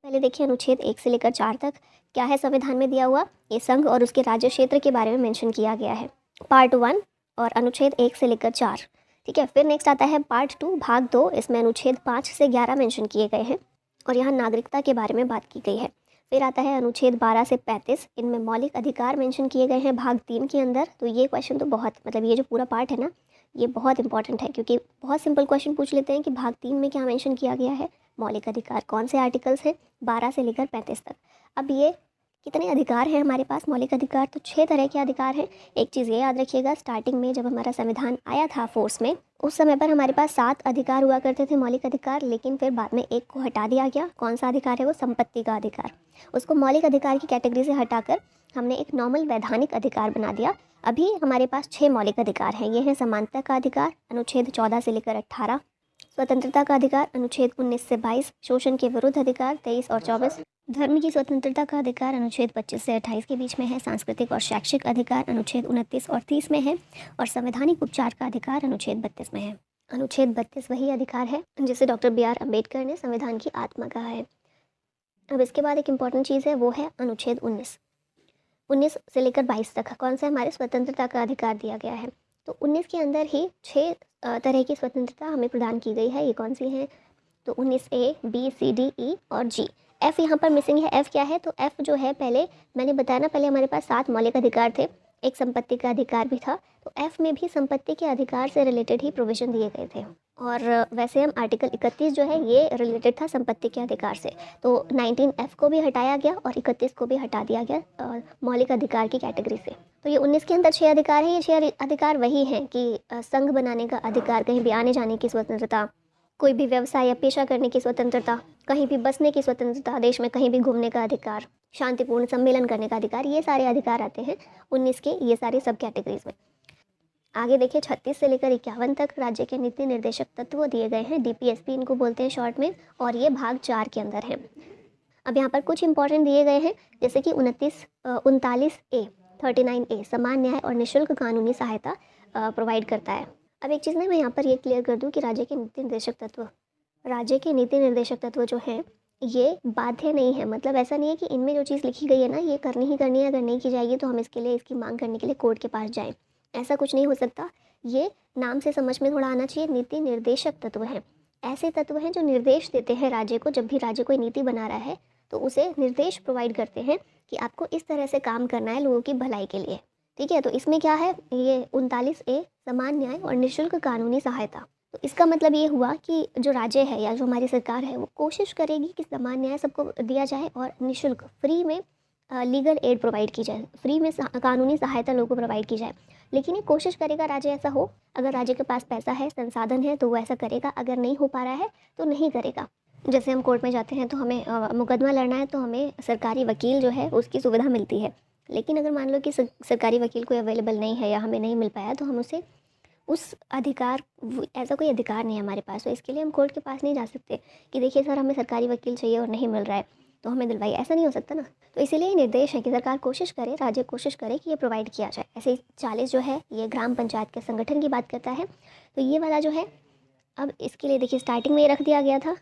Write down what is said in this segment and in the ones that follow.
पहले देखिए अनुच्छेद 1 से लेकर 4 तक क्या है संविधान में दिया हुआ। ये संघ और उसके राज्य क्षेत्र के बारे में मेंशन किया गया है, पार्ट 1 और अनुच्छेद 1 से लेकर 4। ठीक है, फिर नेक्स्ट आता है पार्ट 2 भाग 2। इसमें अनुच्छेद 5 से 11 मेंशन किए गए हैं और यहाँ नागरिकता के बारे में बात की गई है। फिर आता है अनुच्छेद 12 से 35, इनमें मौलिक अधिकार मेंशन किए गए हैं भाग 3 के अंदर। तो ये क्वेश्चन तो बहुत ये जो पूरा पार्ट है ना, ये बहुत इंपॉर्टेंट है क्योंकि बहुत सिंपल क्वेश्चन पूछ लेते हैं कि भाग 3 में क्या मेंशन किया गया है, मौलिक अधिकार कौन से आर्टिकल्स हैं 12 से लेकर 35 तक। अब ये कितने अधिकार हैं हमारे पास मौलिक अधिकार, तो 6 तरह के अधिकार हैं। एक चीज़ ये याद रखिएगा, स्टार्टिंग में जब हमारा संविधान आया था फोर्स में, उस समय पर हमारे पास 7 अधिकार हुआ करते थे मौलिक अधिकार, लेकिन फिर बाद में एक को हटा दिया गया। कौन सा अधिकार है वो? संपत्ति का अधिकार। उसको मौलिक अधिकार की कैटेगरी से हटाकर हमने एक नॉर्मल वैधानिक अधिकार बना दिया। अभी हमारे पास 6 मौलिक अधिकार हैं। ये हैं समानता का अधिकार अनुच्छेद 14 से लेकर 18, स्वतंत्रता का अधिकार अनुच्छेद 19 से 22, शोषण के विरुद्ध अधिकार 23 और 24, धर्म की स्वतंत्रता का अधिकार अनुच्छेद 25 से 28 के बीच में है, सांस्कृतिक और शैक्षिक अधिकार अनुच्छेद 29 और 30 में है, और संवैधानिक उपचार का अधिकार अनुच्छेद 32 में है। अनुच्छेद 32 वही अधिकार है जिसे डॉक्टर बी.आर. अम्बेडकर ने संविधान की आत्मा कहा है। अब इसके बाद एक इम्पॉर्टेंट चीज़ है, वो है अनुच्छेद 19 से लेकर 22 तक कौन सा हमारे स्वतंत्रता का अधिकार दिया गया है। तो 19 के अंदर ही 6 तरह की स्वतंत्रता हमें प्रदान की गई है। ये कौन सी हैं? तो 19A, B, C, D, E और G। F यहाँ पर मिसिंग है। F क्या है? तो F जो है, पहले मैंने बताया ना, पहले हमारे पास 7 मौलिक अधिकार थे, एक संपत्ति का अधिकार भी था। तो F में भी संपत्ति के अधिकार से रिलेटेड ही प्रोविजन दिए गए थे। और वैसे हम आर्टिकल 31 जो है ये रिलेटेड था संपत्ति के अधिकार से। तो 19F को भी हटाया गया और 31 को भी हटा दिया गया मौलिक अधिकार की कैटेगरी से। तो ये 19 के अंदर 6 अधिकार हैं। ये 6 अधिकार वही हैं कि संघ बनाने का अधिकार, कहीं भी आने जाने की स्वतंत्रता, कोई भी व्यवसाय या पेशा करने की स्वतंत्रता, कहीं भी बसने की स्वतंत्रता, देश में कहीं भी घूमने का अधिकार, शांतिपूर्ण सम्मेलन करने का अधिकार, ये सारे अधिकार आते हैं 19 के ये सारे सब कैटेगरीज में। आगे देखिए 36 से लेकर 51 तक राज्य के नीति निर्देशक तत्व दिए गए हैं, DPSP इनको बोलते हैं शॉर्ट में, और ये भाग 4 के अंदर है। अब यहाँ पर कुछ इंपॉर्टेंट दिए गए हैं, जैसे कि 39A 39A समान न्याय और निःशुल्क कानूनी सहायता प्रोवाइड करता है। अब एक चीज़ ना मैं यहाँ पर ये क्लियर कर दूँ कि राज्य के नीति निर्देशक तत्व जो हैं ये बाध्य नहीं है। मतलब ऐसा नहीं है कि इनमें जो चीज़ लिखी गई है ना ये करनी ही करनी है, अगर नहीं की जाएगी तो हम इसके लिए इसकी मांग करने के लिए कोर्ट के पास जाएं। ऐसा कुछ नहीं हो सकता। ये नाम से समझ में थोड़ा आना चाहिए। नीति निर्देशक तत्व हैं, ऐसे तत्व हैं जो निर्देश देते हैं राज्य को। जब भी राज्य कोई नीति बना रहा है तो उसे निर्देश प्रोवाइड करते हैं कि आपको इस तरह से काम करना है लोगों की भलाई के लिए। ठीक है, तो इसमें क्या है, ये 39A समान न्याय और निःशुल्क कानूनी सहायता। तो इसका मतलब ये हुआ कि जो राज्य है या जो हमारी सरकार है वो कोशिश करेगी कि समान न्याय सबको दिया जाए और निःशुल्क फ्री में लीगल एड प्रोवाइड की जाए, फ्री में कानूनी सहायता लोगों को प्रोवाइड की जाए। लेकिन ये कोशिश करेगा राज्य ऐसा हो, अगर राज्य के पास पैसा है, संसाधन है तो वो ऐसा करेगा, अगर नहीं हो पा रहा है तो नहीं करेगा। जैसे हम कोर्ट में जाते हैं तो हमें मुकदमा लड़ना है तो हमें सरकारी वकील जो है उसकी सुविधा मिलती है। लेकिन अगर मान लो कि सरकारी वकील कोई अवेलेबल नहीं है या हमें नहीं मिल पाया तो हम उसे उस अधिकार, ऐसा कोई अधिकार नहीं है हमारे पास, तो इसके लिए हम कोर्ट के पास नहीं जा सकते कि देखिए सर हमें सरकारी वकील चाहिए और नहीं मिल रहा है तो हमें दिलवाइए। ऐसा नहीं हो सकता ना। तो इसीलिए ये निर्देश है कि सरकार कोशिश करे, राज्य कोशिश करे कि ये प्रोवाइड किया जाए। ऐसे ही 40 जो है ये ग्राम पंचायत के संगठन की बात करता है। तो ये वाला जो है, अब इसके लिए देखिए स्टार्टिंग में ये रख दिया गया था,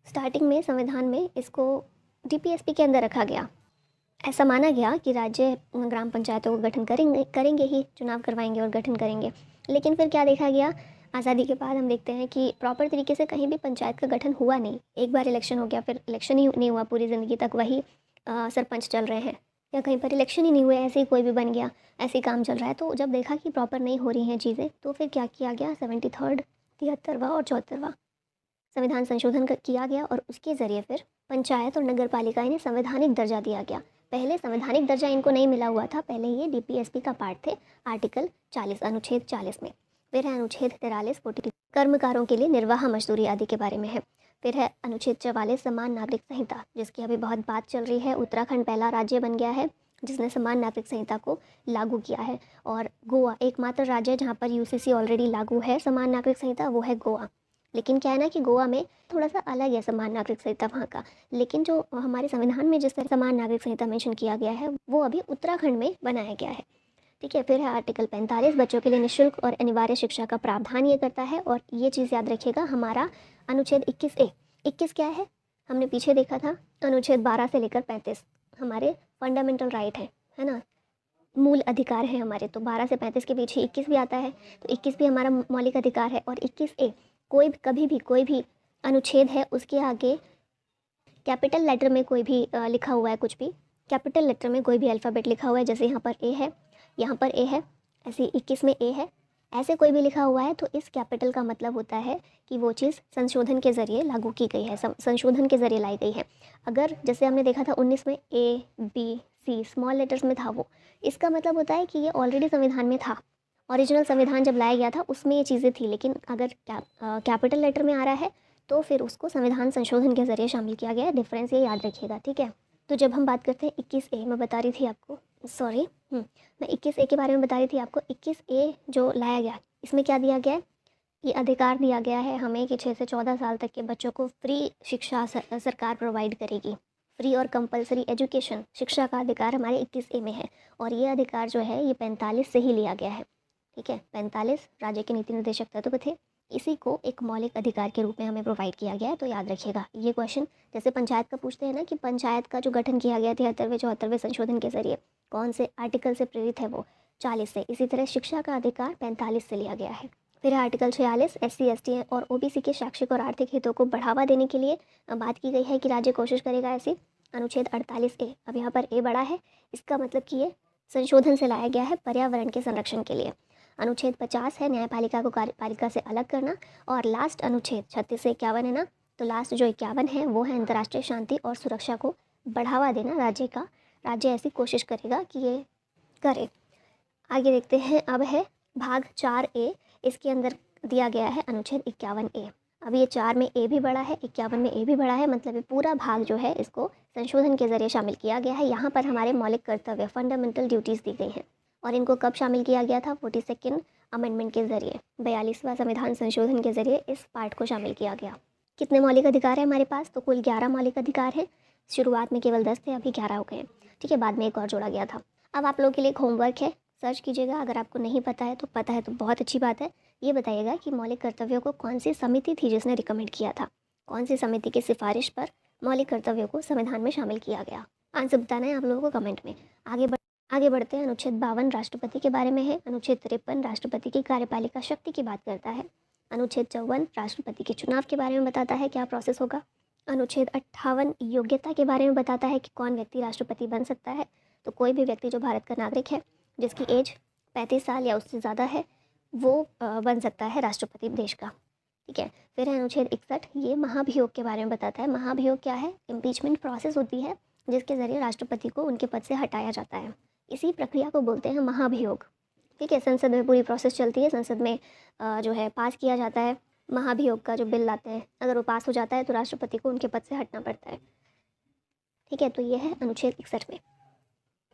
स्टार्टिंग में संविधान में इसको DPSP के अंदर रखा गया। ऐसा माना गया कि राज्य ग्राम पंचायतों का गठन करेंगे ही, चुनाव करवाएंगे और गठन करेंगे। लेकिन फिर क्या देखा गया, आज़ादी के बाद हम देखते हैं कि प्रॉपर तरीके से कहीं भी पंचायत का गठन हुआ नहीं। एक बार इलेक्शन हो गया, फिर इलेक्शन ही नहीं हुआ, पूरी ज़िंदगी तक वही सरपंच चल रहे हैं, या कहीं पर इलेक्शन ही नहीं हुए, ऐसे ही कोई भी बन गया, ऐसे ही काम चल रहा है। तो जब देखा कि प्रॉपर नहीं हो रही हैं चीज़ें, तो फिर क्या किया गया, 73, 73वां और 74वां संविधान संशोधन किया गया और उसके ज़रिए फिर पंचायत और नगर पालिका इन्हें संवैधानिक दर्जा दिया गया। पहले संवैधानिक दर्जा इनको नहीं मिला हुआ था, पहले ये DPSP का पार्ट थे आर्टिकल 40 अनुच्छेद 40 में। फिर है अनुच्छेद 43 42 कर्मकारों के लिए निर्वाह मजदूरी आदि के बारे में है। फिर है अनुच्छेद 44 समान नागरिक संहिता, जिसकी अभी बहुत बात चल रही है। उत्तराखंड पहला राज्य बन गया है जिसने समान नागरिक संहिता को लागू किया है, और गोवा एकमात्र राज्य है जहाँ पर UCC ऑलरेडी लागू है समान नागरिक संहिता, वो है गोवा। लेकिन क्या है ना कि गोवा में थोड़ा सा अलग है समान नागरिक संहिता वहाँ का, लेकिन जो हमारे संविधान में जिस तरह समान नागरिक संहिता मेंशन किया गया है वो अभी उत्तराखंड में बनाया गया है। ठीक है, फिर है आर्टिकल 45 बच्चों के लिए निःशुल्क और अनिवार्य शिक्षा का प्रावधान ये करता है। और ये चीज़ याद रखिएगा, हमारा अनुच्छेद 21A 21 क्या है, हमने पीछे देखा था अनुच्छेद 12 से लेकर 35 हमारे फंडामेंटल राइट है ना, मूल अधिकार है हमारे। तो 12 से 35 के पीछे 21 भी आता है, तो 21 भी हमारा मौलिक अधिकार है। और 21A कोई भी अनुच्छेद है उसके आगे कैपिटल लेटर में कोई भी लिखा हुआ है, कुछ भी कैपिटल लेटर में कोई भी अल्फ़ाबेट लिखा हुआ है, जैसे यहाँ पर ए है, यहाँ पर ए है, ऐसे 21 में ए है, ऐसे कोई भी लिखा हुआ है, तो इस कैपिटल का मतलब होता है कि वो चीज़ संशोधन के ज़रिए लागू की गई है, संशोधन के ज़रिए लाई गई है। अगर जैसे हमने देखा था 19 में A B C small letters में था, वो इसका मतलब होता है कि ये ऑलरेडी संविधान में था। ओरिजिनल संविधान जब लाया गया था उसमें ये चीज़ें थी, लेकिन अगर कैपिटल लेटर में आ रहा है तो फिर उसको संविधान संशोधन के ज़रिए शामिल किया गया है। डिफरेंस ये याद रखिएगा, ठीक है। तो जब हम बात करते हैं 21A, मैं बता रही थी आपको, सॉरी मैं 21A के बारे में बता रही थी आपको। 21A जो लाया गया, इसमें क्या दिया गया है, ये अधिकार दिया गया है हमें कि 6 से 14 साल तक के बच्चों को फ्री शिक्षा सरकार प्रोवाइड करेगी। फ्री और कंपलसरी एजुकेशन, शिक्षा का अधिकार हमारे 21A में है। और ये अधिकार जो है ये 45 से ही लिया गया है, ठीक है। 45 राज्य के नीति निर्देशक तत्व थे, इसी को एक मौलिक अधिकार के रूप में हमें प्रोवाइड किया गया है। तो याद रखिएगा ये क्वेश्चन, जैसे पंचायत का पूछते हैं ना कि पंचायत का जो गठन किया गया 73वें संशोधन के जरिए कौन से आर्टिकल से प्रेरित है, वो 40 से। इसी तरह शिक्षा का अधिकार 45 से लिया गया है। फिर आर्टिकल 46 SC ST और OBC के शैक्षिक और आर्थिक हितों को बढ़ावा देने के लिए बात की गई है कि राज्य कोशिश करेगा ऐसी। अनुच्छेद 48A, अब यहाँ पर ए बड़ा है, इसका मतलब कि ये संशोधन से लाया गया है पर्यावरण के संरक्षण के लिए। अनुच्छेद 50 है न्यायपालिका को कार्यपालिका से अलग करना। और लास्ट अनुच्छेद 36 से 51 है ना, तो लास्ट जो 51 है वो है अंतर्राष्ट्रीय शांति और सुरक्षा को बढ़ावा देना। राज्य ऐसी कोशिश करेगा कि ये करे। आगे देखते हैं, अब है भाग 4A, इसके अंदर दिया गया है अनुच्छेद 51A। अब ये 4 में ए भी बड़ा है, 51 में ए भी बड़ा है, मतलब ये पूरा भाग जो है इसको संशोधन के ज़रिए शामिल किया गया है। यहाँ पर हमारे मौलिक कर्तव्य फंडामेंटल ड्यूटीज़ दी गई हैं। और इनको कब शामिल किया गया था, 42nd अमेंडमेंट के ज़रिए, 42वां संविधान संशोधन के ज़रिए इस पार्ट को शामिल किया गया। कितने मौलिक अधिकार है हमारे पास, तो कुल 11 मौलिक अधिकार हैं। शुरुआत में केवल 10 थे, अभी 11 हो गए हैं, ठीक है। बाद में एक और जोड़ा गया था। अब आप लोगों के लिए एक होमवर्क है, सर्च कीजिएगा। अगर आपको नहीं पता है तो बहुत अच्छी बात है। ये बताइएगा कि मौलिक कर्तव्यों को कौन सी समिति थी जिसने रिकमेंड किया था, कौन सी समिति की सिफारिश पर मौलिक कर्तव्यों को संविधान में शामिल किया गया। आंसर बताना है आप लोगों को कमेंट में। आगे बढ़ते हैं। अनुच्छेद 52 राष्ट्रपति के बारे में है। अनुच्छेद 53 राष्ट्रपति की कार्यपालिका शक्ति की बात करता है। अनुच्छेद 54 राष्ट्रपति के चुनाव के बारे में बताता है, क्या प्रोसेस होगा। अनुच्छेद 58 योग्यता के बारे में बताता है कि कौन व्यक्ति राष्ट्रपति बन सकता है। तो कोई भी व्यक्ति जो भारत का नागरिक है, जिसकी एज 35 साल या उससे ज़्यादा है, वो बन सकता है राष्ट्रपति देश का, ठीक है। फिर है अनुच्छेद 61, ये महाभियोग के बारे में बताता है। महाभियोग क्या है, इम्पीचमेंट प्रोसेस होती है जिसके ज़रिए राष्ट्रपति को उनके पद से हटाया जाता है। इसी प्रक्रिया को बोलते हैं महाभियोग, ठीक है। संसद में पूरी प्रोसेस चलती है, संसद में जो है पास किया जाता है महाभियोग का जो बिल लाते हैं। अगर वो पास हो जाता है तो राष्ट्रपति को उनके पद से हटना पड़ता है, ठीक है। तो ये है अनुच्छेद 61 में।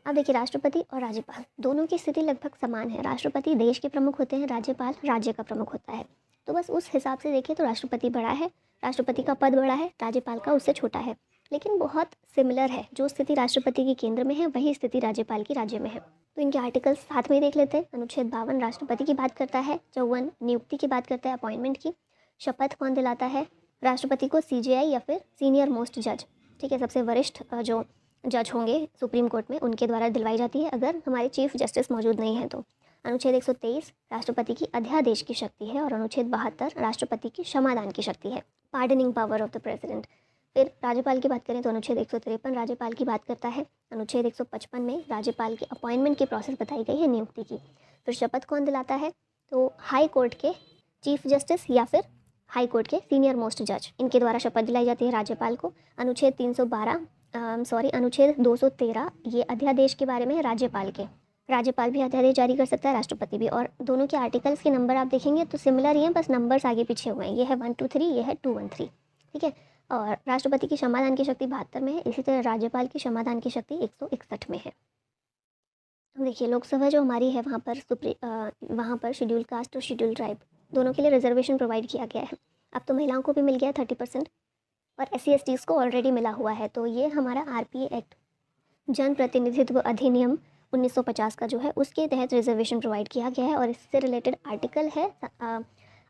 अब देखिए, राष्ट्रपति और राज्यपाल दोनों की स्थिति लगभग समान है। राष्ट्रपति देश के प्रमुख होते हैं, राज्यपाल राज्य का प्रमुख होता है। तो बस उस हिसाब से देखें तो राष्ट्रपति बड़ा है, राष्ट्रपति का पद बड़ा है, राज्यपाल का उससे छोटा है, लेकिन बहुत सिमिलर है। जो स्थिति राष्ट्रपति के केंद्र में है वही स्थिति राज्यपाल की राज्य में है। तो इनके आर्टिकल्स साथ में ही देख लेते हैं। अनुच्छेद 52 राष्ट्रपति की बात करता है, 54 नियुक्ति की बात करता है, अपॉइंटमेंट की। शपथ कौन दिलाता है, राष्ट्रपति को CJI या फिर सीनियर मोस्ट जज, ठीक है, सबसे वरिष्ठ जो जज होंगे सुप्रीम कोर्ट में, उनके द्वारा दिलवाई जाती है अगर हमारे चीफ जस्टिस मौजूद नहीं है तो। अनुच्छेद 123 राष्ट्रपति की अध्यादेश की शक्ति है। और अनुच्छेद 72 राष्ट्रपति की क्षमादान की शक्ति है, pardoning power of the president. फिर राज्यपाल की बात करें तो अनुच्छेद 153 राज्यपाल की बात करता है। अनुच्छेद 155 में राज्यपाल की अपॉइंटमेंट की प्रोसेस बताई गई है, नियुक्ति की। फिर शपथ कौन दिलाता है, तो हाई कोर्ट के चीफ जस्टिस या फिर हाई कोर्ट के सीनियर मोस्ट जज, इनके द्वारा शपथ दिलाई जाती है राज्यपाल को। अनुच्छेद 213 ये अध्यादेश के बारे में है, राज्यपाल के। राज्यपाल भी अध्यादेश जारी कर सकता है, राष्ट्रपति भी। और दोनों के आर्टिकल्स के नंबर आप देखेंगे तो सिमिलर ही हैं, बस नंबर्स आगे पीछे हुए हैं। ये है 123, ये है 213, ठीक है। और राष्ट्रपति की क्षमादान की शक्ति 72 में है, इसी तरह राज्यपाल की क्षमादान की शक्ति 161 में है। अब देखिए, लोकसभा जो हमारी है वहाँ पर शेड्यूल कास्ट और शेड्यूल ट्राइब दोनों के लिए रिजर्वेशन प्रोवाइड किया गया है। अब तो महिलाओं को भी मिल गया 30% और SC STs को ऑलरेडी मिला हुआ है। तो ये हमारा RPA एक्ट, जन प्रतिनिधित्व अधिनियम 1950 का जो है, उसके तहत रिजर्वेशन प्रोवाइड किया गया है। और इससे रिलेटेड आर्टिकल है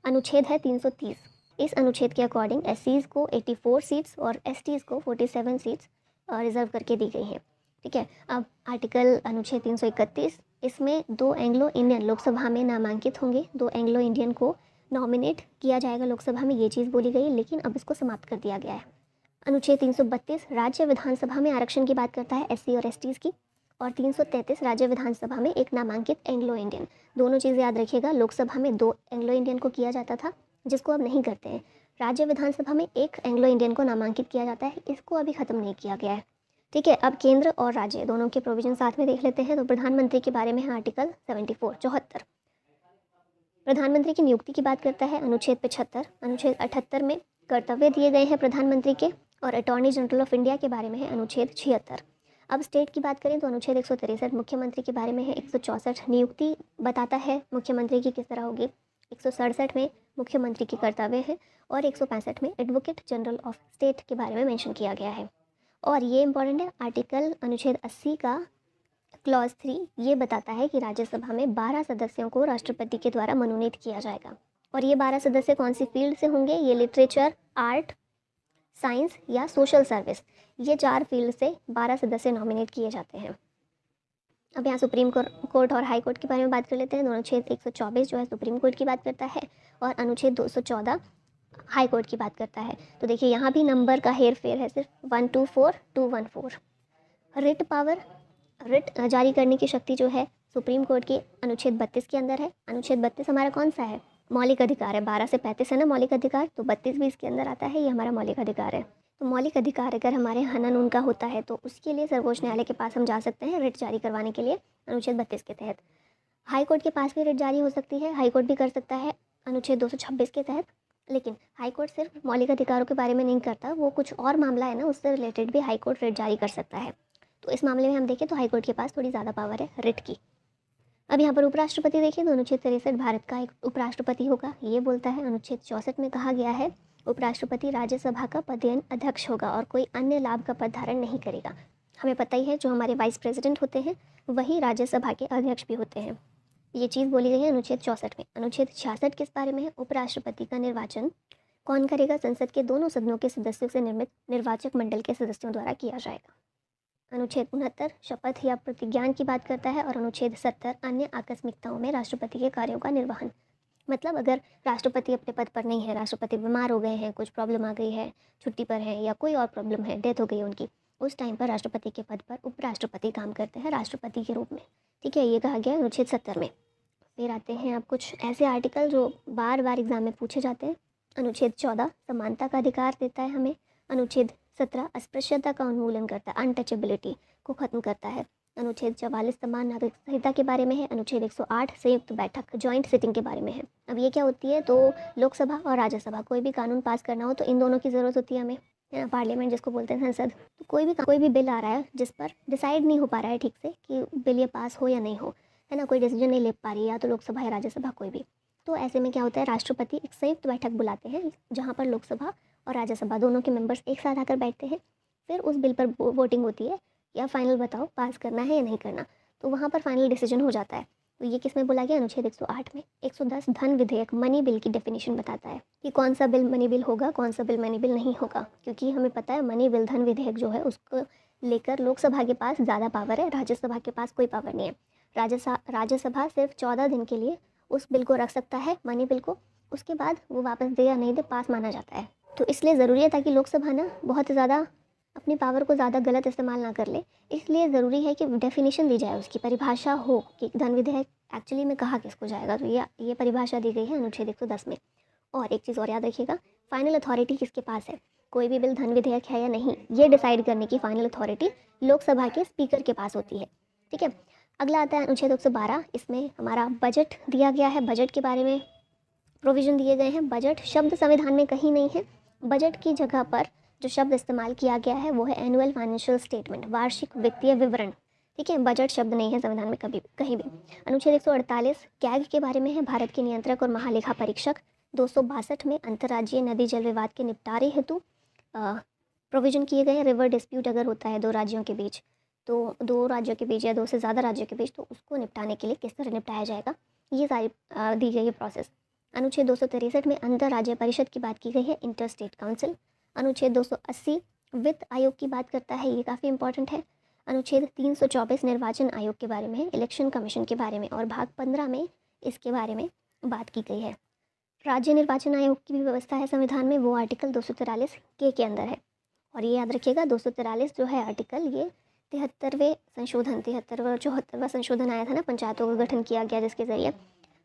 अनुच्छेद है 330। इस अनुच्छेद के अकॉर्डिंग एससीज़ को 84 सीट्स और एसटीज़ को 47 सीट्स रिजर्व करके दी गई हैं। ठीक है, अब आर्टिकल अनुच्छेद 331, इसमें 2 एंग्लो इंडियन लोकसभा में नामांकित होंगे, 2 एंग्लो इंडियन को नॉमिनेट किया जाएगा लोकसभा में, ये चीज़ बोली गई, लेकिन अब इसको समाप्त कर दिया गया है। अनुच्छेद 332 राज्य विधानसभा में आरक्षण की बात करता है एससी और एसटीज़ की, और 333 राज्य विधानसभा में एक नामांकित एंग्लो इंडियन। दोनों चीज़ याद रखिएगा, लोकसभा में 2 एंग्लो इंडियन को किया जाता था, जिसको अब नहीं करते हैं। राज्य विधानसभा में 1 एंग्लो इंडियन को नामांकित किया जाता है, इसको अभी ख़त्म नहीं किया गया है। ठीक है, अब केंद्र और राज्य दोनों के प्रोविजन साथ में देख लेते हैं। तो प्रधानमंत्री के बारे में है आर्टिकल 74 प्रधानमंत्री की नियुक्ति की बात करता है अनुच्छेद 75। अनुच्छेद 78 में कर्तव्य दिए गए हैं प्रधानमंत्री के, और अटॉर्नी जनरल ऑफ इंडिया के बारे में है अनुच्छेद 76। अब स्टेट की बात करें तो अनुच्छेद 163 मुख्यमंत्री के बारे में है, 164 नियुक्ति बताता है मुख्यमंत्री की किस तरह होगी, 167 में मुख्यमंत्री के कर्तव्य है, और 165 में एडवोकेट जनरल ऑफ स्टेट के बारे में मेंशन किया गया है। और ये इंपॉर्टेंट है, आर्टिकल अनुच्छेद 80 का क्लॉज 3 ये बताता है कि राज्यसभा में 12 सदस्यों को राष्ट्रपति के द्वारा मनोनीत किया जाएगा। और ये 12 सदस्य कौन सी फील्ड से होंगे, ये लिटरेचर, आर्ट, साइंस या सोशल सर्विस, ये 4 फील्ड से 12 सदस्य नॉमिनेट किए जाते हैं। अब यहाँ सुप्रीम कोर्ट और हाई कोर्ट के बारे में बात कर लेते हैं। अनुच्छेद 124 जो है सुप्रीम कोर्ट की बात करता है, और अनुच्छेद 214 हाई कोर्ट की बात करता है। तो देखिए यहाँ भी नंबर का हेर फेर है, सिर्फ 124 214। रिट पावर, रिट जारी करने की शक्ति जो है सुप्रीम कोर्ट की अनुच्छेद 32 के अंदर है। अनुच्छेद 32 हमारा कौन सा है, मौलिक अधिकार है। 12 से 35 है ना मौलिक अधिकार, तो 32 भी इसके अंदर आता है, ये हमारा मौलिक अधिकार है। तो मौलिक अधिकार अगर हमारे हनन उनका होता है तो उसके लिए सर्वोच्च न्यायालय के पास हम जा सकते हैं रिट जारी करवाने के लिए अनुच्छेद 32 के तहत। हाई कोर्ट के पास भी रिट जारी हो सकती है, हाई कोर्ट भी कर सकता है अनुच्छेद 226 के तहत। लेकिन हाई कोर्ट सिर्फ मौलिक अधिकारों के बारे में नहीं करता, वो कुछ और मामला है ना उससे रिलेटेड भी हाई कोर्ट रिट जारी कर सकता है। तो इस मामले में हम देखें तो हाई कोर्ट के पास थोड़ी ज़्यादा पावर है रिट की। अब यहाँ पर उपराष्ट्रपति देखिए तो अनुच्छेद 63 भारत का एक उपराष्ट्रपति होगा, ये बोलता है। अनुच्छेद 64 में कहा गया है उपराष्ट्रपति राज्यसभा का पदेन अध्यक्ष होगा और कोई अन्य लाभ का पद धारण नहीं करेगा। हमें पता ही है जो हमारे वाइस प्रेसिडेंट होते हैं वही राज्यसभा के अध्यक्ष भी होते हैं, ये चीज़ बोली गई है अनुच्छेद 64 में। अनुच्छेद 66 किस बारे में है, उपराष्ट्रपति का निर्वाचन कौन करेगा, संसद के दोनों सदनों के सदस्यों से निर्मित निर्वाचक मंडल के सदस्यों द्वारा किया जाएगा। अनुच्छेद 69 शपथ या प्रतिज्ञान की बात करता है, और अनुच्छेद 70 अन्य आकस्मिकताओं में राष्ट्रपति के कार्यों का निर्वहन। मतलब अगर राष्ट्रपति अपने पद पर नहीं है, राष्ट्रपति बीमार हो गए हैं, कुछ प्रॉब्लम आ गई है, छुट्टी पर है, या कोई और प्रॉब्लम है, डेथ हो गई उनकी, उस टाइम पर राष्ट्रपति के पद पर उपराष्ट्रपति काम करते हैं राष्ट्रपति के रूप में। ठीक है, ये कहा गया अनुच्छेद 70 में। फिर आते हैं अब कुछ ऐसे आर्टिकल जो बार बार एग्जाम में पूछे जाते हैं। अनुच्छेद 14 समानता का अधिकार देता है हमें। अनुच्छेद 17 अस्पृश्यता का उन्मूलन करता है, अनटचेबिलिटी को खत्म करता है। अनुच्छेद 44 समान नागरिक संहिता के बारे में है। अनुच्छेद 108 संयुक्त बैठक जॉइंट सिटिंग के बारे में है। अब ये क्या होती है, तो लोकसभा और राज्यसभा कोई भी कानून पास करना हो तो इन दोनों की ज़रूरत होती है हमें, पार्लियामेंट जिसको बोलते हैं संसद। तो कोई भी बिल आ रहा है जिस पर डिसाइड नहीं हो पा रहा है ठीक से कि बिल ये पास हो या नहीं हो, है ना, कोई डिसीजन नहीं ले पा रही है, या तो लोकसभा या राज्यसभा कोई भी, तो ऐसे में क्या होता है, राष्ट्रपति एक संयुक्त बैठक बुलाते हैं जहाँ पर लोकसभा और राज्यसभा दोनों के मेंबर्स एक साथ आकर बैठते हैं। फिर उस बिल पर वोटिंग होती है, या फाइनल बताओ पास करना है या नहीं करना, तो वहाँ पर फाइनल डिसीजन हो जाता है। तो ये किस में बोला गया, अनुच्छेद 108 में। 110 धन विधेयक मनी बिल की डेफिनेशन बताता है कि कौन सा बिल मनी बिल होगा, कौन सा बिल मनी बिल नहीं होगा, क्योंकि हमें पता है मनी बिल धन विधेयक जो है उसको लेकर लोकसभा के पास ज़्यादा पावर है, राज्यसभा के पास कोई पावर नहीं है। राज्यसभा सिर्फ 14 दिन के लिए उस बिल को रख सकता है, मनी बिल को, उसके बाद वो वापस दे या नहीं दे पास माना जाता है। तो इसलिए ज़रूरी है ताकि लोकसभा ना बहुत ज़्यादा अपनी पावर को ज़्यादा गलत इस्तेमाल ना कर ले, इसलिए ज़रूरी है कि डेफिनेशन दी जाए, उसकी परिभाषा हो कि धन विधेयक एक्चुअली में कहा किसको जाएगा। तो ये परिभाषा दी गई है अनुच्छेद 110 में। और एक चीज़ और याद रखिएगा, फाइनल अथॉरिटी किसके पास है, कोई भी बिल धन विधेयक है या नहीं, ये डिसाइड करने की फाइनल अथॉरिटी लोकसभा के स्पीकर के पास होती है। ठीक है, अगला आता है अनुच्छेद 112। इसमें हमारा बजट दिया गया है, बजट के बारे में प्रोविज़न दिए गए हैं। बजट शब्द संविधान में कहीं नहीं है, बजट की जगह पर जो शब्द इस्तेमाल किया गया है वो है एनुअल फाइनेंशियल स्टेटमेंट, वार्षिक वित्तीय विवरण। ठीक है, बजट शब्द नहीं है संविधान में कभी कहीं भी। अनुच्छेद 148 कैग के बारे में है, भारत के नियंत्रक और महालेखा परीक्षक। 262 में अंतर्राज्यीय नदी जल विवाद के निपटारे हेतु प्रोविज़न किए गए हैं। रिवर डिस्प्यूट अगर होता है दो राज्यों के बीच, तो दो राज्यों के बीच या दो से ज़्यादा राज्यों के बीच, तो उसको निपटाने के लिए किस तरह निपटाया जाएगा, ये सारी दी गई है प्रोसेस। अनुच्छेद 263 में अंतर राज्य परिषद की बात की गई है, इंटर स्टेट काउंसिल। अनुच्छेद 280 वित्त आयोग की बात करता है, ये काफ़ी इंपॉर्टेंट है। अनुच्छेद 324 निर्वाचन आयोग के बारे में है, इलेक्शन कमीशन के बारे में, और भाग 15 में इसके बारे में बात की गई है। राज्य निर्वाचन आयोग की भी व्यवस्था है संविधान में, वो आर्टिकल 243 के अंदर है। और ये याद रखिएगा 243 जो है आर्टिकल, ये 73वां संशोधन 74वां संशोधन आया था ना, पंचायतों का गठन किया गया जिसके ज़रिए,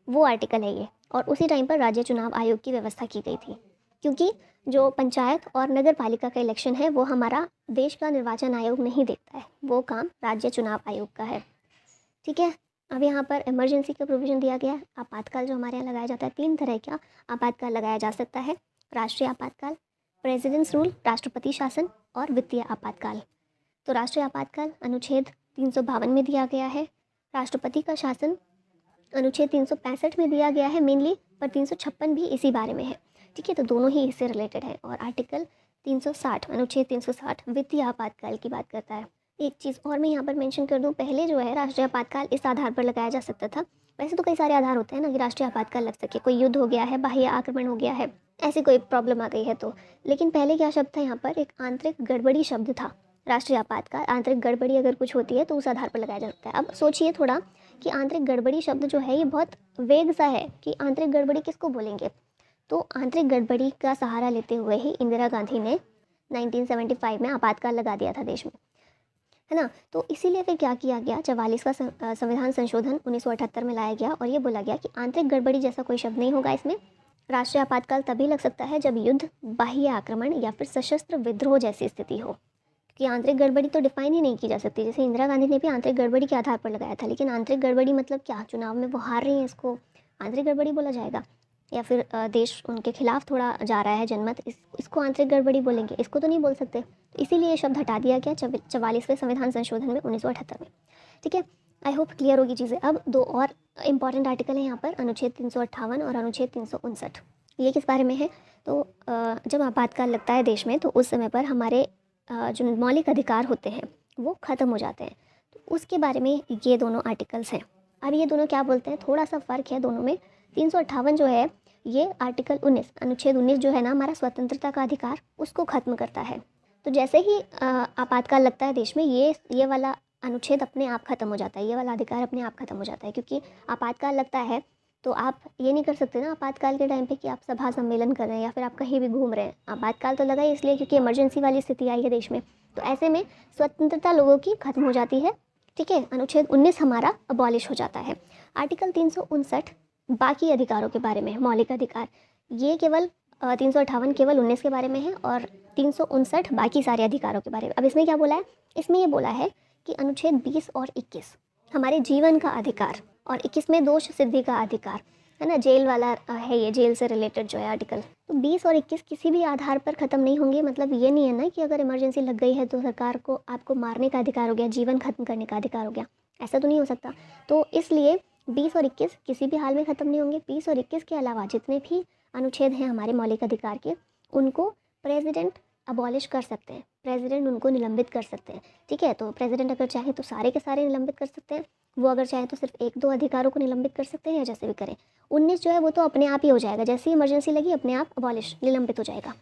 वो आर्टिकल है ये। और उसी टाइम पर राज्य चुनाव आयोग की व्यवस्था की गई थी, क्योंकि जो पंचायत और नगर पालिका का इलेक्शन है वो हमारा देश का निर्वाचन आयोग नहीं देखता है, वो काम राज्य चुनाव आयोग का है। ठीक है, अब यहाँ पर इमरजेंसी का प्रोविज़न दिया गया है। आपातकाल जो हमारे यहाँ लगाया जाता है, 3 तरह का आपातकाल लगाया जा सकता है, राष्ट्रीय आपातकाल, प्रेसिडेंट्स रूल, राष्ट्रपति शासन, और वित्तीय आपातकाल। तो राष्ट्रीय आपातकाल अनुच्छेद 352 में दिया गया है, राष्ट्रपति का शासन अनुच्छेद 365 में दिया गया है मेनली, पर 356 भी इसी बारे में है। ठीक है, तो दोनों ही इससे रिलेटेड है। और आर्टिकल 360 अनुच्छेद 360 वित्तीय आपातकाल की बात करता है। एक चीज़ और मैं यहाँ पर मेंशन कर दूँ, पहले जो है राष्ट्रीय आपातकाल इस आधार पर लगाया जा सकता था। वैसे तो कई सारे आधार होते हैं ना कि राष्ट्रीय आपातकाल लग सके, कोई युद्ध हो गया है, बाह्य आक्रमण हो गया है, ऐसी कोई प्रॉब्लम आ गई है तो। लेकिन पहले क्या शब्द था यहाँ पर, एक आंतरिक गड़बड़ी शब्द था। राष्ट्रीय आपातकाल, आंतरिक गड़बड़ी अगर कुछ होती है तो उस आधार पर लगाया जा सकता है। अब सोचिए थोड़ा कि आंतरिक गड़बड़ी शब्द जो है ये बहुत वेग सा है कि आंतरिक गड़बड़ी किसको बोलेंगे। तो आंतरिक गड़बड़ी का सहारा लेते हुए ही इंदिरा गांधी ने 1975 में आपातकाल लगा दिया था देश में, है ना। तो इसीलिए फिर क्या किया गया, 44वां संविधान संशोधन 1978 में लाया गया और ये बोला गया कि आंतरिक गड़बड़ी जैसा कोई शब्द नहीं होगा इसमें। राष्ट्रीय आपातकाल तभी लग सकता है जब युद्ध, बाह्य आक्रमण या फिर सशस्त्र विद्रोह जैसी स्थिति हो, कि आंतरिक गड़बड़ी तो डिफाइन ही नहीं की जा सकती। जैसे इंदिरा गांधी ने भी आंतरिक गड़बड़ी के आधार पर लगाया था, लेकिन आंतरिक गड़बड़ी मतलब क्या, चुनाव में वो हार रही हैं, इसको आंतरिक गड़बड़ी बोला जाएगा? या फिर देश उनके खिलाफ थोड़ा जा रहा है जनमत, इसको आंतरिक गड़बड़ी बोलेंगे? इसको तो नहीं बोल सकते। तो इसीलिए ये शब्द हटा दिया गया 44वें संविधान संशोधन में 1978 में। ठीक है, आई होप क्लियर होगी चीज़ें। अब 2 और इंपॉर्टेंट आर्टिकल हैं यहाँ पर, अनुच्छेद 358 और अनुच्छेद 359। ये किस बारे में है, तो जब आपातकाल लगता है देश में तो उस समय पर हमारे जो मौलिक अधिकार होते हैं वो ख़त्म हो जाते हैं। तो उसके बारे में ये दोनों आर्टिकल्स हैं। अब ये दोनों क्या बोलते हैं, थोड़ा सा फ़र्क है दोनों में। 358 जो है ये आर्टिकल 19 अनुच्छेद 19 जो है ना, हमारा स्वतंत्रता का अधिकार, उसको ख़त्म करता है। तो जैसे ही आपातकाल लगता है देश में, ये वाला अनुच्छेद अपने आप ख़त्म हो जाता है, ये वाला अधिकार अपने आप ख़त्म हो जाता है। क्योंकि आपातकाल लगता है तो आप ये नहीं कर सकते ना आपातकाल के टाइम पे कि आप सभा सम्मेलन कर रहे हैं या फिर आप कहीं भी घूम रहे हैं। आपातकाल तो लगा ही इसलिए क्योंकि इमरजेंसी वाली स्थिति आई है देश में। तो ऐसे में स्वतंत्रता लोगों की खत्म हो जाती है। ठीक है, अनुच्छेद 19 हमारा अबॉलिश हो जाता है। आर्टिकल 359 बाकी अधिकारों के बारे में, मौलिक अधिकार, ये केवल 358 केवल 19 के बारे में है और 359 बाकी सारे अधिकारों के बारे में। अब इसमें क्या बोला है, इसमें ये बोला है कि अनुच्छेद 20 और 21 हमारे जीवन का अधिकार, और 21 में दोष सिद्धि का अधिकार, है ना, जेल वाला है, ये जेल से रिलेटेड जो है आर्टिकल। तो 20 और 21 किसी भी आधार पर ख़त्म नहीं होंगे। मतलब ये नहीं है ना कि अगर इमरजेंसी लग गई है तो सरकार को आपको मारने का अधिकार हो गया, जीवन खत्म करने का अधिकार हो गया, ऐसा तो नहीं हो सकता। तो इसलिए 20 और 21 किसी भी हाल में ख़त्म नहीं होंगे। 20 और 21 के अलावा जितने भी अनुच्छेद हैं हमारे मौलिक अधिकार के, उनको प्रेसिडेंट अबॉलिश कर सकते हैं, प्रेसिडेंट उनको निलंबित कर सकते हैं। ठीक है, तो प्रेसिडेंट अगर चाहे तो सारे के सारे निलंबित कर सकते हैं, वो अगर चाहे तो सिर्फ 1-2 अधिकारों को निलंबित कर सकते हैं, या जैसे भी करें। 19 जो है वो तो अपने आप ही हो जाएगा, जैसे ही इमरजेंसी लगी अपने आप अबॉलिश, निलंबित हो जाएगा।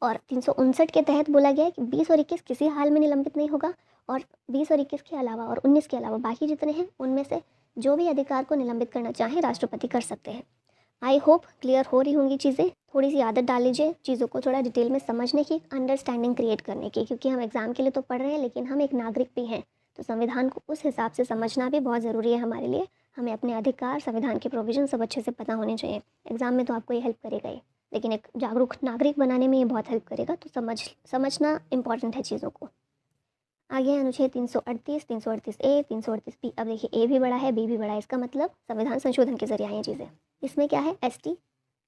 और 359 के तहत बोला गया है कि 20 और 21 किसी हाल में निलंबित नहीं होगा, और 20 और 21 के अलावा और 19 के अलावा बाकी जितने हैं उनमें से जो भी अधिकार को निलंबित करना चाहें राष्ट्रपति कर सकते हैं। आई होप क्लियर हो रही होंगी चीज़ें। थोड़ी सी आदत डाल लीजिए चीज़ों को थोड़ा डिटेल में समझने की, अंडरस्टैंडिंग क्रिएट करने की, क्योंकि हम एग्ज़ाम के लिए तो पढ़ रहे हैं लेकिन हम एक नागरिक भी हैं। तो संविधान को उस हिसाब से समझना भी बहुत ज़रूरी है हमारे लिए। हमें अपने अधिकार, संविधान के प्रोविज़न सब अच्छे से पता होने चाहिए। एग्ज़ाम में तो आपको ये हेल्प करेगा ही, लेकिन एक जागरूक नागरिक बनाने में ये बहुत हेल्प करेगा। तो समझना इंपॉर्टेंट है चीज़ों को। आगे है अनुच्छेद 338, 338A, 338B। अब देखिए ए भी बड़ा है, बी भी बड़ा है, इसका मतलब संविधान संशोधन के जरिए आई ये चीज़ें। इसमें क्या है, ST,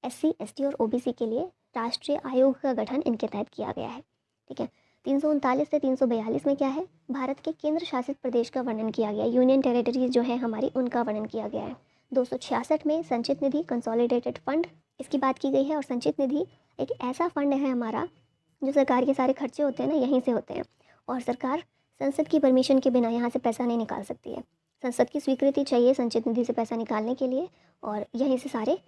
SC, ST और OBC के लिए राष्ट्रीय आयोग का गठन इनके तहत किया गया है। ठीक है, 339 से 342 में क्या है, भारत के केंद्र शासित प्रदेश का वर्णन किया गया, यूनियन टेरिटरीज जो है हमारी, उनका वर्णन किया गया है। 266 में संचित निधि, कंसोलिडेटेड फंड, इसकी बात की गई है। और संचित निधि एक ऐसा फंड है हमारा जो सरकार के सारे खर्चे होते हैं ना, यहीं से होते हैं, और सरकार संसद की परमिशन के बिना यहाँ से पैसा नहीं निकाल सकती है। संसद की स्वीकृति चाहिए संचित निधि से पैसा निकालने के लिए, और यहीं से सारे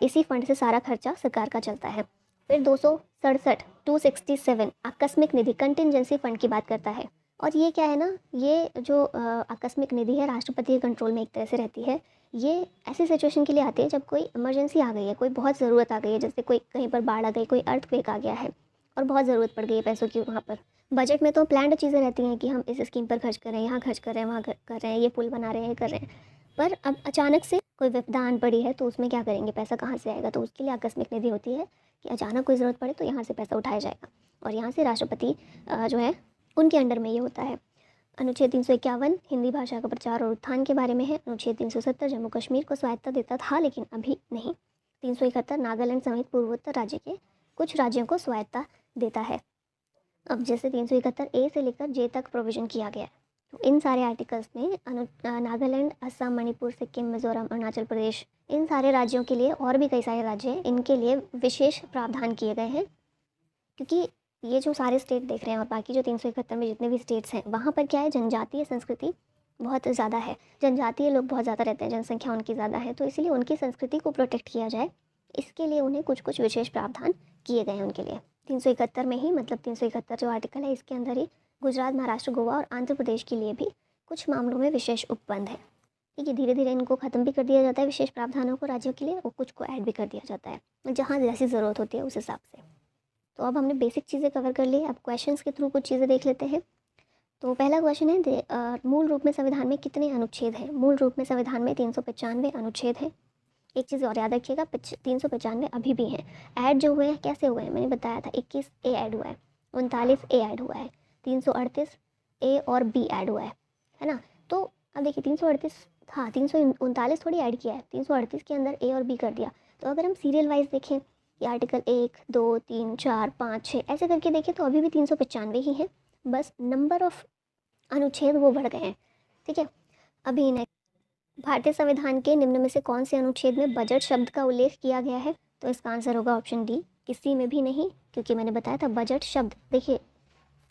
इसी फंड से सारा खर्चा सरकार का चलता है। फिर 267 आकस्मिक निधि कंटिजेंसी फंड की बात करता है। और ये क्या है ना, ये जो आकस्मिक निधि है राष्ट्रपति के कंट्रोल में एक तरह से रहती है। ये ऐसी सिचुएशन के लिए आती है जब कोई इमरजेंसी आ गई है, कोई बहुत ज़रूरत आ गई है, जैसे कोई कहीं पर बाढ़ आ गई, कोई अर्थक्वेक आ गया है और बहुत ज़रूरत पड़ गई है पैसों की वहाँ पर। बजट में तो प्लान्ड चीज़ें रहती हैं कि हम इस स्कीम पर खर्च कर रहे हैं, यहाँ खर्च कर रहे हैं, वहाँ कर रहे हैं, ये पुल बना रहे हैं, ये कर रहे हैं। पर अब अचानक से कोई विपदा आन पड़ी है तो उसमें क्या करेंगे, पैसा कहाँ से आएगा? तो उसके लिए आकस्मिक निधि होती है कि अचानक कोई ज़रूरत पड़े तो यहाँ से पैसा उठाया जाएगा और यहाँ से राष्ट्रपति जो है उनके अंडर में ये होता है। अनुच्छेद 351 हिंदी भाषा का प्रचार और उत्थान के बारे में है। अनुच्छेद 370 जम्मू कश्मीर को स्वायत्तता देता था लेकिन अभी नहीं। 371 नागालैंड समेत पूर्वोत्तर राज्य के कुछ राज्यों को स्वायत्तता देता है। अब जैसे 371 ए से लेकर जे तक प्रोविज़न किया गया है, तो इन सारे आर्टिकल्स में नागालैंड, असम, मणिपुर, सिक्किम, मिजोरम, अरुणाचल प्रदेश, इन सारे राज्यों के लिए और भी कई सारे राज्य हैं, इनके लिए विशेष प्रावधान किए गए हैं। क्योंकि ये जो सारे स्टेट देख रहे हैं और बाकी जो 371 में जितने भी स्टेट्स हैं, वहाँ पर क्या है, जनजातीय संस्कृति बहुत ज़्यादा है। जनजातीय लोग बहुत ज़्यादा रहते हैं, जनसंख्या उनकी ज़्यादा है, तो इसीलिए उनकी संस्कृति को प्रोटेक्ट किया जाए, इसके लिए उन्हें कुछ कुछ विशेष प्रावधान किए गए हैं उनके लिए। 371 में ही, मतलब 371 जो आर्टिकल है इसके अंदर ही गुजरात, महाराष्ट्र, गोवा और आंध्र प्रदेश के लिए भी कुछ मामलों में विशेष उपबंध है। ठीक है, धीरे धीरे इनको ख़त्म भी कर दिया जाता है विशेष प्रावधानों को राज्यों के लिए, और कुछ को ऐड भी कर दिया जाता है जहाँ जैसी ज़रूरत होती है उस हिसाब से। तो अब हमने बेसिक चीज़ें कवर कर ली, अब क्वेश्चंस के थ्रू कुछ चीज़ें देख लेते हैं। तो पहला क्वेश्चन है मूल रूप में संविधान में कितने अनुच्छेद हैं? मूल रूप में संविधान में 395 अनुच्छेद हैं। एक चीज़ और याद रखिएगा, 395 अभी भी हैं। ऐड जो हुए हैं कैसे हुए हैं मैंने बताया था, 21 ए ऐड हुआ है, 39 ए ऐड हुआ है, 338 ए और बी ऐड हुआ है ना। तो अब देखिए 338, हाँ 339 थोड़ी ऐड किया है, 338 के अंदर ए और बी कर दिया। तो अगर हम सीरियल वाइज देखें कि आर्टिकल 1, 2, 3, 4, 5, 6 ऐसे करके देखें तो अभी भी 395 ही है, बस नंबर ऑफ अनुच्छेद वो बढ़ गए हैं। ठीक है, अभी नेक्स्ट, भारतीय संविधान के निम्न में से कौन से अनुच्छेद में बजट शब्द का उल्लेख किया गया है? तो इसका आंसर होगा ऑप्शन डी, किसी में भी नहीं, क्योंकि मैंने बताया था बजट शब्द। देखिए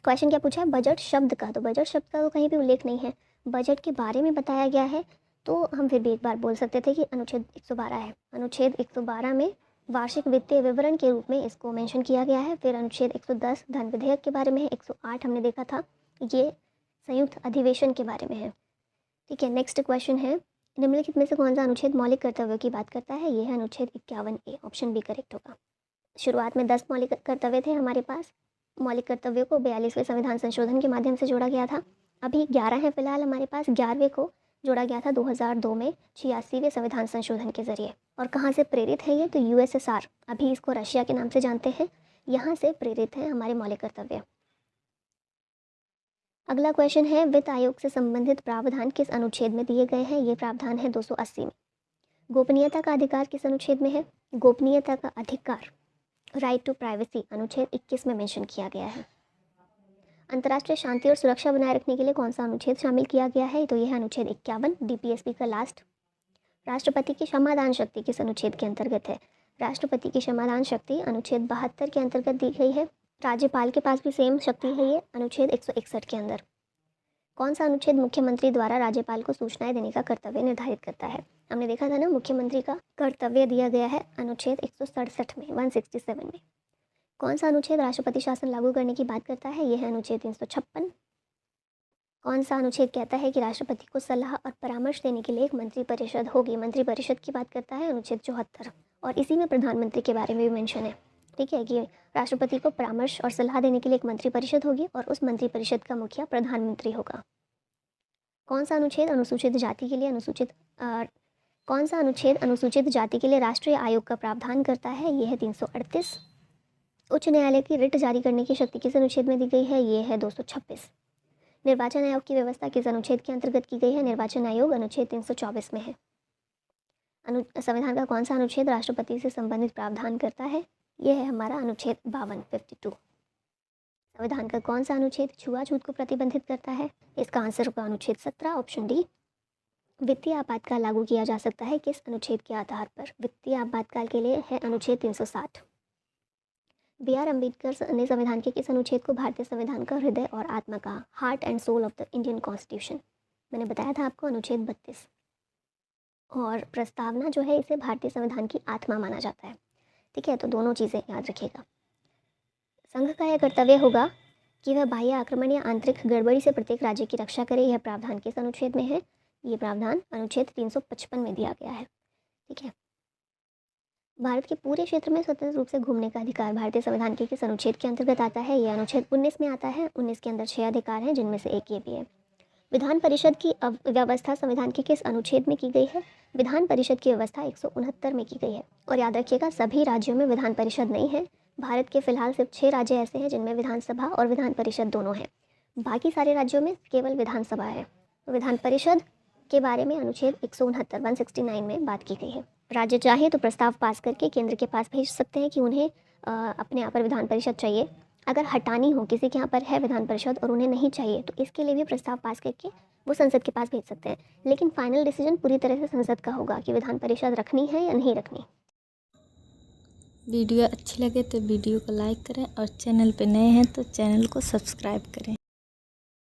क्वेश्चन क्या पूछा है, बजट शब्द का, तो बजट शब्द का तो कहीं भी उल्लेख नहीं है, बजट के बारे में बताया गया है। तो हम फिर भी एक बार बोल सकते थे कि अनुच्छेद 112 है। अनुच्छेद 112 में वार्षिक वित्तीय विवरण के रूप में इसको मेंशन किया गया है। फिर अनुच्छेद 110 धन विधेयक के बारे में है। 108 हमने देखा था, ये संयुक्त अधिवेशन के बारे में है। ठीक है, नेक्स्ट क्वेश्चन है, निम्नलिखित में से कौन सा अनुच्छेद मौलिक कर्तव्यों की बात करता है? ये है अनुच्छेद 51 ए, ऑप्शन बी करेक्ट होगा। शुरुआत में 10 मौलिक कर्तव्य थे हमारे पास, मौलिक कर्तव्यों को 42वें संविधान संशोधन के माध्यम से जोड़ा गया था। अभी 11 है फिलहाल हमारे पास, 11वें को जोड़ा गया था 2002 में 86वें संविधान संशोधन के जरिए। और कहाँ से प्रेरित है ये? तो यूएसएसआर, अभी इसको रशिया के नाम से जानते हैं, यहाँ से प्रेरित है हमारे मौलिक कर्तव्य। अगला क्वेश्चन है, वित्त आयोग से संबंधित प्रावधान किस अनुच्छेद में दिए गए हैं? ये प्रावधान है 280 में। गोपनीयता का अधिकार किस अनुच्छेद में है? गोपनीयता का अधिकार, राइट टू प्राइवेसी, अनुच्छेद 21 में मेंशन किया गया है। अंतर्राष्ट्रीय शांति और सुरक्षा बनाए रखने के लिए कौन सा अनुच्छेद शामिल किया गया है? तो यह है अनुच्छेद 51, डीपीएसपी का लास्ट। राष्ट्रपति की क्षमादान शक्ति किस अनुच्छेद के अंतर्गत है? राष्ट्रपति की क्षमादान शक्ति अनुच्छेद 72 के अंतर्गत दी गई है। राज्यपाल के पास भी सेम शक्ति है, ये अनुच्छेद 161 के अंदर। कौन सा अनुच्छेद मुख्यमंत्री द्वारा राज्यपाल को सूचनाएं देने का कर्तव्य निर्धारित करता है? हमने देखा था ना, मुख्यमंत्री का कर्तव्य दिया गया है अनुच्छेद 167 में, 167 में। कौन सा अनुच्छेद राष्ट्रपति शासन लागू करने की बात करता है? यह है अनुच्छेद 356। कौन सा अनुच्छेद कहता है कि राष्ट्रपति को सलाह और परामर्श देने के लिए एक मंत्रिपरिषद होगी? मंत्रिपरिषद की बात करता है अनुच्छेद 74, और इसी में प्रधानमंत्री के बारे में भी मेंशन है। ठीक है, कि राष्ट्रपति को परामर्श और सलाह देने के लिए एक मंत्रिपरिषद होगी और उस मंत्रिपरिषद का मुखिया प्रधानमंत्री होगा। कौन सा अनुच्छेद अनुसूचित जाति के लिए कौन सा अनुच्छेद अनुसूचित जाति के लिए राष्ट्रीय आयोग का प्रावधान करता है? यह है 338। उच्च न्यायालय की रिट जारी करने की शक्ति किस अनुच्छेद में दी गई है? ये है 226। निर्वाचन आयोग की व्यवस्था किस अनुच्छेद के अंतर्गत की गई है? निर्वाचन आयोग अनुच्छेद 324 में है। संविधान का कौन सा अनुच्छेद राष्ट्रपति से संबंधित प्रावधान करता है? यह है हमारा अनुच्छेद 52। संविधान का कौन सा अनुच्छेद छुआछूत को प्रतिबंधित करता है? इसका आंसर होगा अनुच्छेद 17, ऑप्शन डी। वित्तीय आपातकाल लागू किया जा सकता है किस अनुच्छेद के आधार पर? वित्तीय आपातकाल के लिए है अनुच्छेद 360। बी.आर. अम्बेडकर ने संविधान के किस अनुच्छेद को भारतीय संविधान का हृदय और आत्मा कहा? Heart and soul of the Indian constitution. मैंने बताया था आपको, अनुच्छेद 32। और प्रस्तावना जो है इसे भारतीय संविधान की आत्मा माना जाता है। ठीक है, तो दोनों चीज़ें याद रखिएगा। संघ का यह कर्तव्य होगा कि वह बाह्य आक्रमण या आंतरिक गड़बड़ी से प्रत्येक राज्य की रक्षा करे। यह प्रावधान किस अनुच्छेद में है? ये प्रावधान अनुच्छेद 355 में दिया गया है। ठीक है, भारत के पूरे क्षेत्र में स्वतंत्र रूप से घूमने का अधिकार भारतीय संविधान के किस अनुच्छेद के अंतर्गत आता है? ये अनुच्छेद 19 में आता है। 19 के अंदर 6 अधिकार हैं, जिनमें से एक ये भी है। विधान परिषद की व्यवस्था संविधान के किस अनुच्छेद में की गई है? विधान परिषद की व्यवस्था 169 में की गई है। और याद रखिएगा, सभी राज्यों में विधान परिषद नहीं है। भारत के फिलहाल सिर्फ 6 राज्य ऐसे हैं जिनमें विधानसभा और विधान परिषद दोनों हैं। बाकी सारे राज्यों में केवल विधानसभा है। तो विधान परिषद के बारे में अनुच्छेद 169 में बात की गई है। राज्य चाहे तो प्रस्ताव पास करके केंद्र के पास भेज सकते हैं कि उन्हें अपने यहाँ पर विधान परिषद चाहिए। अगर हटानी हो, किसी के यहाँ पर है विधान परिषद और उन्हें नहीं चाहिए, तो इसके लिए भी प्रस्ताव पास करके वो संसद के पास भेज सकते हैं। लेकिन फाइनल डिसीजन पूरी तरह से संसद का होगा कि विधान परिषद रखनी है या नहीं रखनी। वीडियो अच्छी लगे तो वीडियो को लाइक करें और चैनल पे नए हैं तो चैनल को सब्सक्राइब करें।